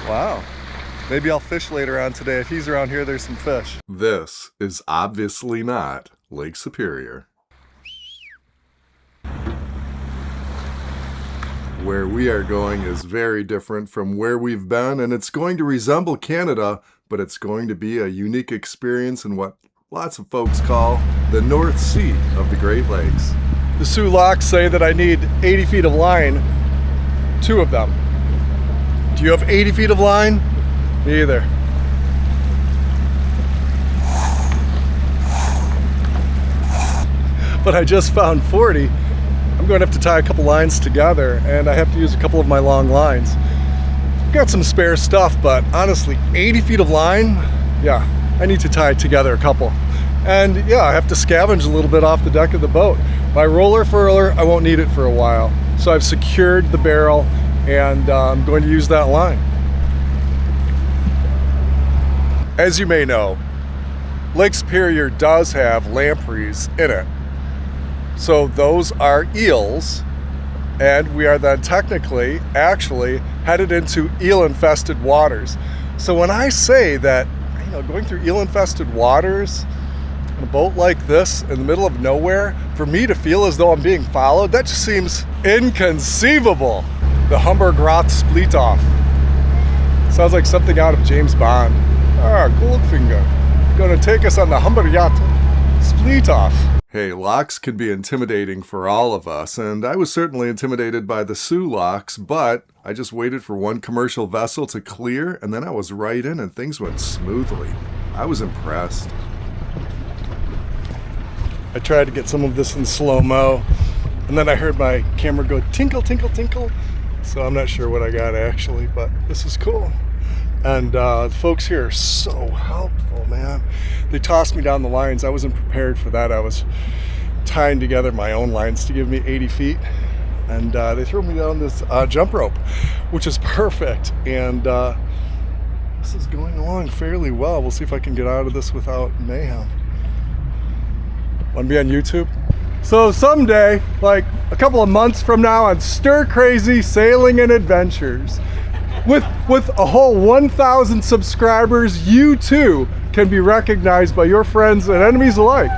Wow. Maybe I'll fish later on today. If he's around here, there's some fish. This is obviously not Lake Superior. Where we are going is very different from where we've been, and it's going to resemble Canada, but it's going to be a unique experience in what lots of folks call the North Sea of the Great Lakes. The Soo Locks say that I need 80 feet of line, 2 of them. Do you have 80 feet of line? Me either. But I just found 40. I'm going to have to tie a couple lines together, and I have to use a couple of my long lines. Got some spare stuff, but honestly, 80 feet of line, yeah, I need to tie together a couple. And yeah, I have to scavenge a little bit off the deck of the boat. My roller furler, I won't need it for a while. So I've secured the barrel, and I'm going to use that line. As you may know, Lake Superior does have lampreys in it. So those are eels, and we are then actually headed into eel-infested waters. So when I say that, going through eel-infested waters on a boat like this in the middle of nowhere, for me to feel as though I'm being followed, that just seems inconceivable. The Humber Grot Splitoff. Sounds like something out of James Bond. Goldfinger, gonna take us on the Humber Yacht Splitoff. Hey, locks can be intimidating for all of us, and I was certainly intimidated by the Soo Locks, but I just waited for one commercial vessel to clear, and then I was right in and things went smoothly. I was impressed. I tried to get some of this in slow-mo, and then I heard my camera go tinkle, tinkle, tinkle, so I'm not sure what I got actually, but this is cool. And the folks here are so helpful, man. They tossed me down the lines. I wasn't prepared for that. I was tying together my own lines to give me 80 feet. And they threw me down this jump rope, which is perfect. And this is going along fairly well. We'll see if I can get out of this without mayhem. Want to be on YouTube? So someday, like a couple of months from now, on Stir Crazy Sailing and Adventures, with a whole 1,000 subscribers, you too can be recognized by your friends and enemies alike.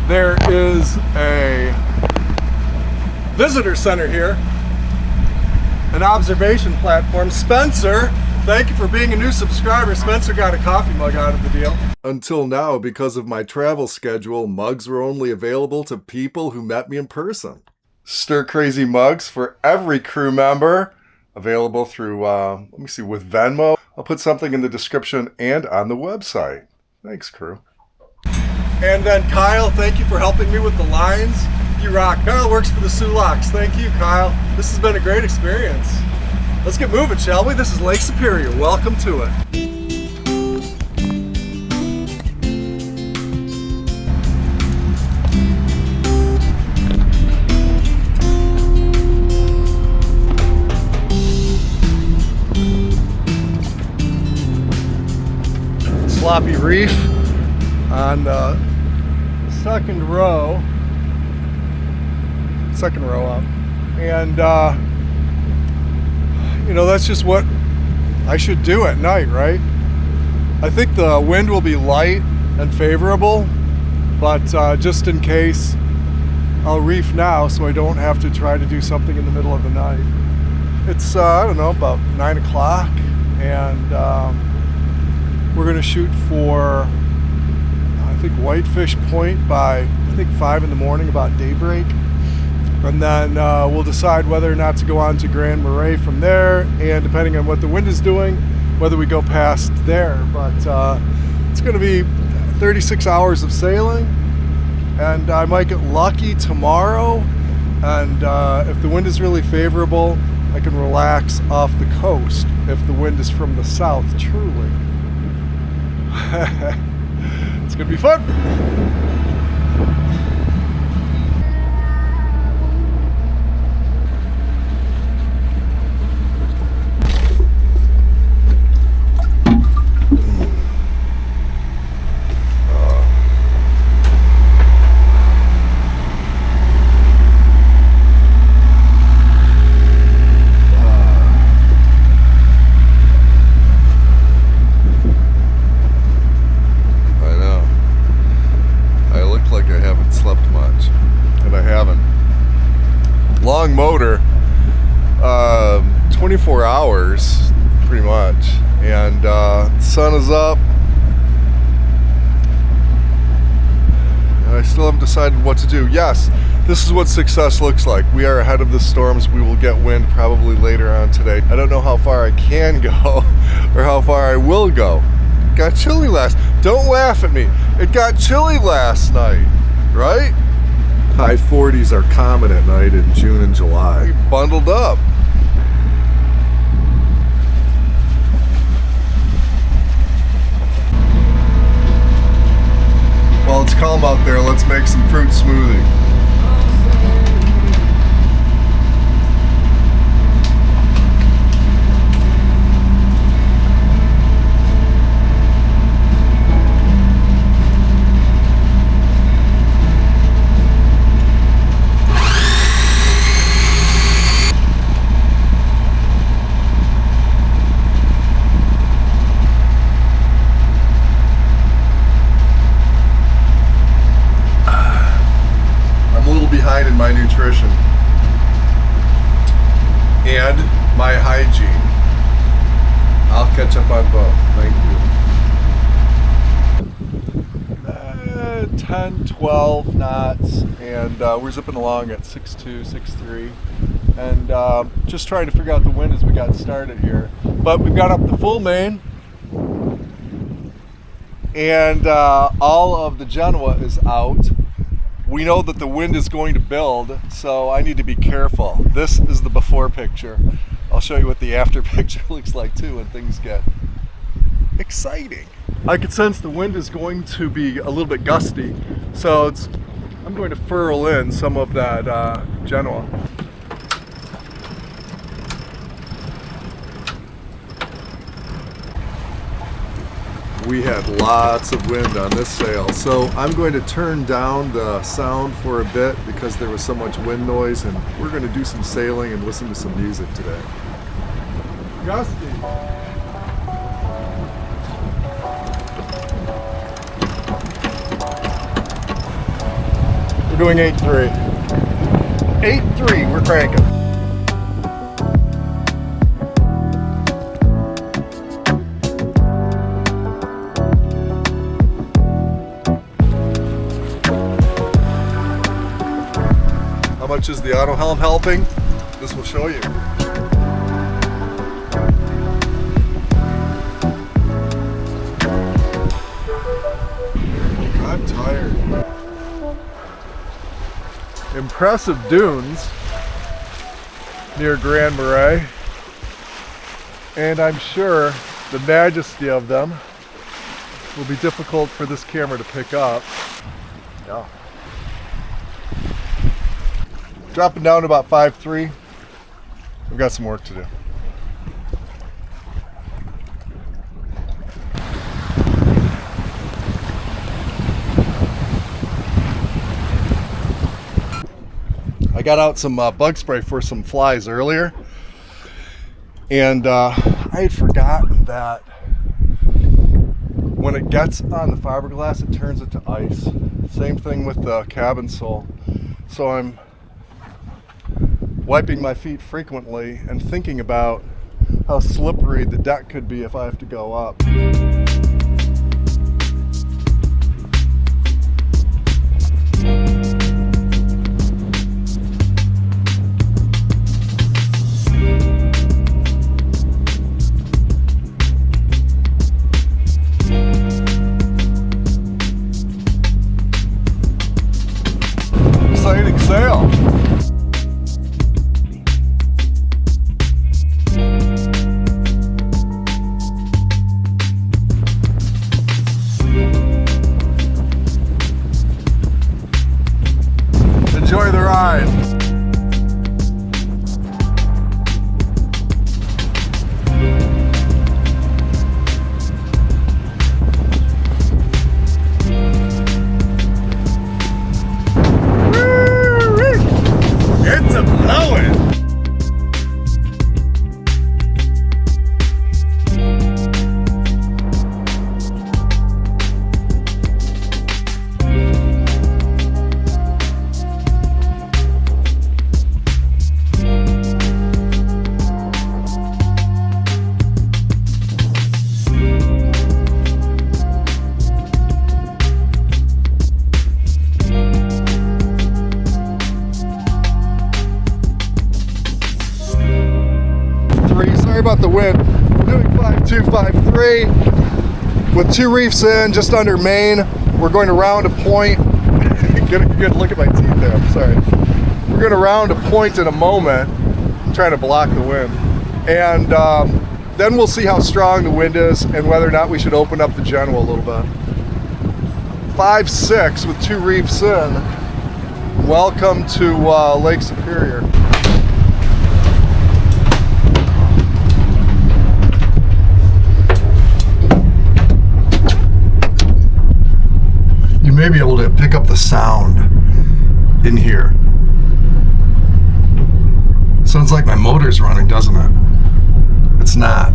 There is a visitor center here, an observation platform. Spencer, thank you for being a new subscriber. Spencer got a coffee mug out of the deal. Until now, because of my travel schedule, mugs were only available to people who met me in person. Stir Crazy mugs for every crew member. Available through, with Venmo. I'll put something in the description and on the website. Thanks, crew. And then Kyle, thank you for helping me with the lines. You rock. Kyle works for the Soo Locks. Thank you, Kyle. This has been a great experience. Let's get moving, shall we? This is Lake Superior. Welcome to it. Sloppy Reef on the second row up, and that's just what I should do at night, right? I think the wind will be light and favorable, but just in case, I'll reef now so I don't have to try to do something in the middle of the night. It's about 9 o'clock, and we're gonna shoot for Whitefish Point by 5 in the morning, about daybreak, and then we'll decide whether or not to go on to Grand Marais from there, and depending on what the wind is doing, whether we go past there. But it's going to be 36 hours of sailing, and I might get lucky tomorrow, and if the wind is really favorable, I can relax off the coast if the wind is from the south, truly. It's gonna be fun. Long motor, 24 hours pretty much, and the sun is up and I still haven't decided what to do. Yes, this is what success looks like. We are ahead of the storms. We will get wind probably later on today. I don't know how far I can go or how far I will go. It got chilly don't laugh at me. It got chilly last night, right? High 40s are common at night in June and July. We bundled up. Well, it's calm out there. Let's make some fruit smoothie. Behind in my nutrition and my hygiene. I'll catch up on both. Thank you. 10, 12 knots, and we're zipping along at 6.2, 6.3, and just trying to figure out the wind as we got started here. But we've got up the full main, and all of the Genoa is out. We know that the wind is going to build, so I need to be careful. This is the before picture. I'll show you what the after picture looks like too when things get exciting. I could sense the wind is going to be a little bit gusty, so I'm going to furl in some of that Genoa. We had lots of wind on this sail, so I'm going to turn down the sound for a bit because there was so much wind noise, and we're going to do some sailing and listen to some music today. Gusty. We're doing 8.3. 8.3, we're cranking. How much is the auto helm helping? This will show you. I'm tired. Impressive dunes near Grand Marais, and I'm sure the majesty of them will be difficult for this camera to pick up. Yeah. Dropping down to about 5.3. We've got some work to do. I got out some bug spray for some flies earlier, and I had forgotten that when it gets on the fiberglass, it turns it to ice. Same thing with the cabin sole. So I'm wiping my feet frequently and thinking about how slippery the deck could be if I have to go up. Exciting sail. ride. It's a blowing. Sorry about the wind. We're doing 5253 with 2 reefs in, just under Maine. We're going to round a point. Get a good look at my teeth there. I'm sorry. We're going to round a point in a moment. I'm trying to block the wind, and then we'll see how strong the wind is and whether or not we should open up the Genoa a little bit. 5-6 with 2 reefs in. Welcome to Lake Superior. You may be able to pick up the sound in here. Sounds like my motor's running, doesn't it? It's not.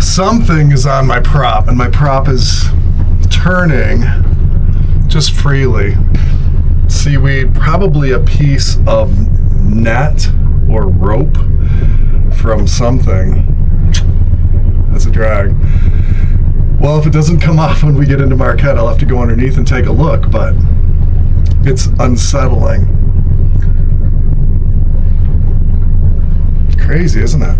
Something is on my prop, and my prop is turning just freely. Seaweed, probably a piece of net or rope from something. That's a drag. Well, if it doesn't come off when we get into Marquette, I'll have to go underneath and take a look, but it's unsettling. Crazy, isn't it?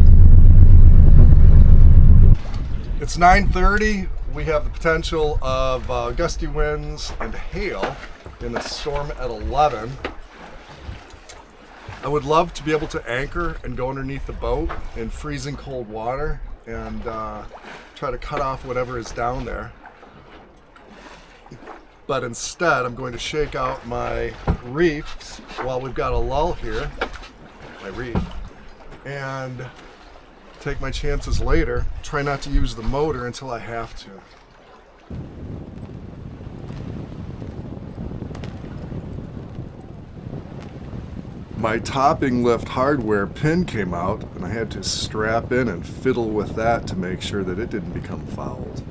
It's 9:30. We have the potential of gusty winds and hail in a storm at 11. I would love to be able to anchor and go underneath the boat in freezing cold water and try to cut off whatever is down there. But instead, I'm going to shake out my reefs while we've got a lull here, my reef, and take my chances later. Try not to use the motor until I have to. My topping lift hardware pin came out, and I had to strap in and fiddle with that to make sure that it didn't become fouled.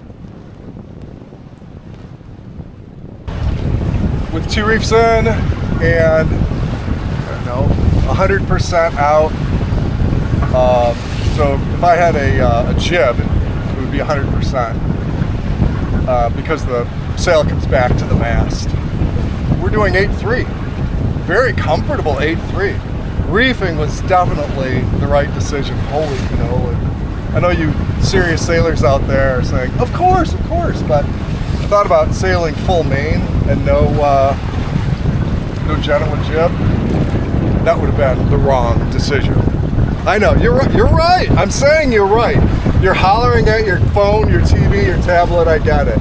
With 2 reefs in and 100% out. So if I had a jib, it would be 100% because the sail comes back to the mast. We're doing 8-3. Very comfortable 8-3. Reefing was definitely the right decision. Holy cannoli. I know you serious sailers out there are saying, of course, but I thought about sailing full main and no Genoa jib. That would have been the wrong decision. I know, you're right. I'm saying you're right. You're hollering at your phone, your TV, your tablet, I get it.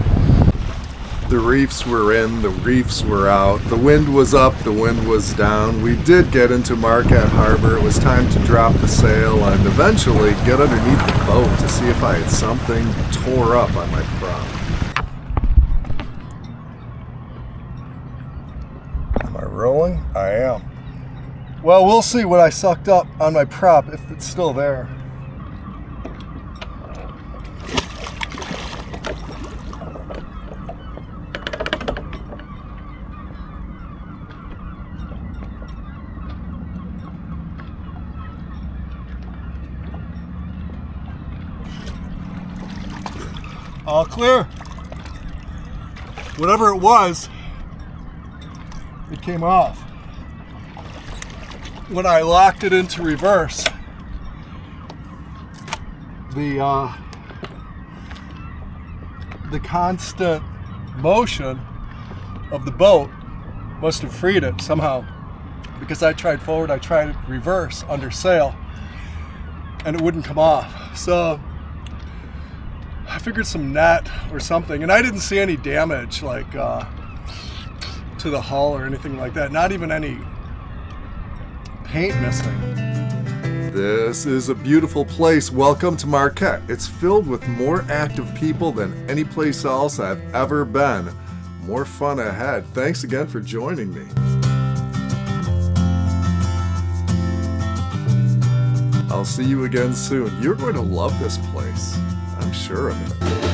The reefs were in, the reefs were out, the wind was up, the wind was down. We did get into Marquette Harbor. It was time to drop the sail and eventually get underneath the boat to see if I had something tore up on my prop. Am I rolling? I am. Well, we'll see what I sucked up on my prop if it's still there. All clear. Whatever it was, it came off. When I locked it into reverse, the constant motion of the boat must have freed it somehow, because I tried forward, I tried reverse under sail, and it wouldn't come off. So I figured some net or something, and I didn't see any damage like to the hull or anything like that. Not even any paint missing. This is a beautiful place. Welcome to Marquette. It's filled with more active people than any place else I've ever been. More fun ahead. Thanks again for joining me. I'll see you again soon. You're going to love this place. I'm sure of it.